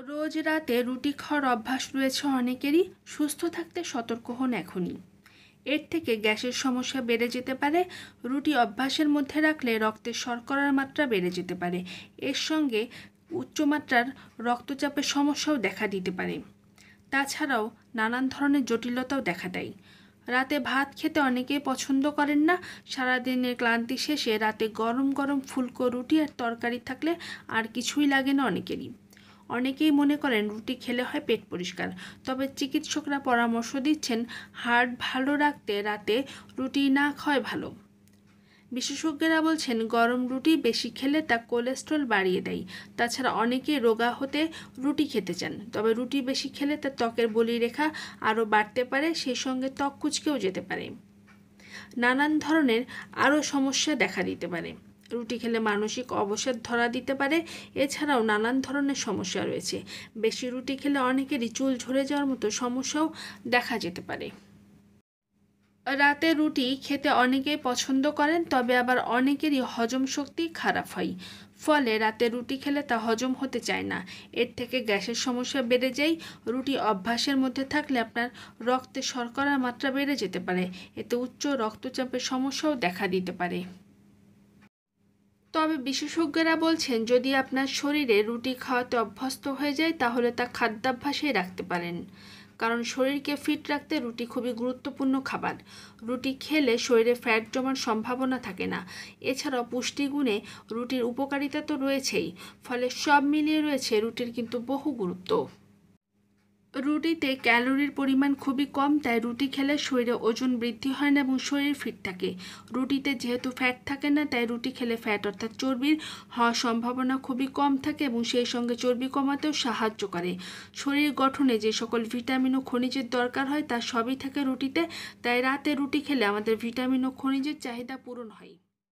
রোজ রাতে রুটি খাওয়ার অভ্যাস রয়েছে অনেকেরই। সুস্থ থাকতে সতর্ক হন এখনই। এর থেকে গ্যাসের সমস্যা বেড়ে যেতে পারে। রুটি অভ্যাসের মধ্যে রাখলে রক্তে শর্করার মাত্রা বেড়ে যেতে পারে। এর সঙ্গে উচ্চমাত্রার রক্তচাপের সমস্যাও দেখা দিতে পারে। তাছাড়াও নানান ধরনের জটিলতাও দেখা দেয়। রাতে ভাত খেতে অনেকেই পছন্দ করেন না। সারাদিনের ক্লান্তি শেষে রাতে গরম গরম ফুলকো রুটি আর তরকারি থাকলে আর কিছুই লাগে না অনেকেরই। অনেকেই মনে করেন রুটি খেলে হয় পেট পরিষ্কার। তবে চিকিৎসকরা পরামর্শ দিচ্ছেন হার্ট ভালো রাখতে রাতে রুটি না খাওয়াই ভালো। বিশেষজ্ঞরা বলছেন গরম রুটি বেশি খেলে তা কোলেস্ট্রল বাড়িয়ে দেয়। তাছাড়া অনেকেই রোগা হতে রুটি খেতে চান, তবে রুটি বেশি খেলে তা ত্বকের বলিরেখা আরও বাড়তে পারে, সেই সঙ্গে ত্বক কুঁচকেও যেতে পারে। নানান ধরনের আরও সমস্যা দেখা দিতে পারে। রুটি খেলে মানসিক অবসাদ ধরা দিতে পারে। এছাড়াও নানান ধরনের সমস্যা রয়েছে। বেশি রুটি খেলে অনেকেরই চুল ঝরে যাওয়ার মতো সমস্যাও দেখা যেতে পারে। রাতে রুটি খেতে অনেকেই পছন্দ করেন, তবে আবার অনেকেরই হজম শক্তি খারাপ হয়। ফলে রাতে রুটি খেলে তা হজম হতে চায় না। এর থেকে গ্যাসের সমস্যা বেড়ে যায়। রুটি অভ্যাসের মধ্যে থাকলে আপনার রক্তে শর্করার মাত্রা বেড়ে যেতে পারে। এতে উচ্চ রক্তচাপের সমস্যাও দেখা দিতে পারে। তবে বিশেষজ্ঞরা বলছেন যদি আপনার শরীরে রুটি খাওয়াতে অভ্যস্ত হয়ে যায় তাহলে তা খাদ্যাভ্যাসেই রাখতে পারেন, কারণ শরীরকে ফিট রাখতে রুটি খুবই গুরুত্বপূর্ণ খাবার। রুটি খেলে শরীরে ফ্যাট জমার সম্ভাবনা থাকে না। এছাড়াও পুষ্টিগুণে রুটির উপকারিতা তো রয়েছেই। ফলে সব মিলিয়ে রয়েছে রুটির কিন্তু বহু গুরুত্ব। রুটিতে ক্যালোরির পরিমাণ খুবই কম, তাই রুটি খেলে শরীরে ওজন বৃদ্ধি হয় না এবং শরীর ফিট থাকে। রুটিতে যেহেতু ফ্যাট থাকে না, তাই রুটি খেলে ফ্যাট অর্থাৎ চর্বির হওয়ার সম্ভাবনা খুবই কম থাকে এবং সেই সঙ্গে চর্বি কমাতেও সাহায্য করে। শরীর গঠনে যে সকল ভিটামিন ও খনিজের দরকার হয় তার সবই থাকে রুটিতে। তাই রাতে রুটি খেলে আমাদের ভিটামিন ও খনিজের চাহিদা পূরণ হয়।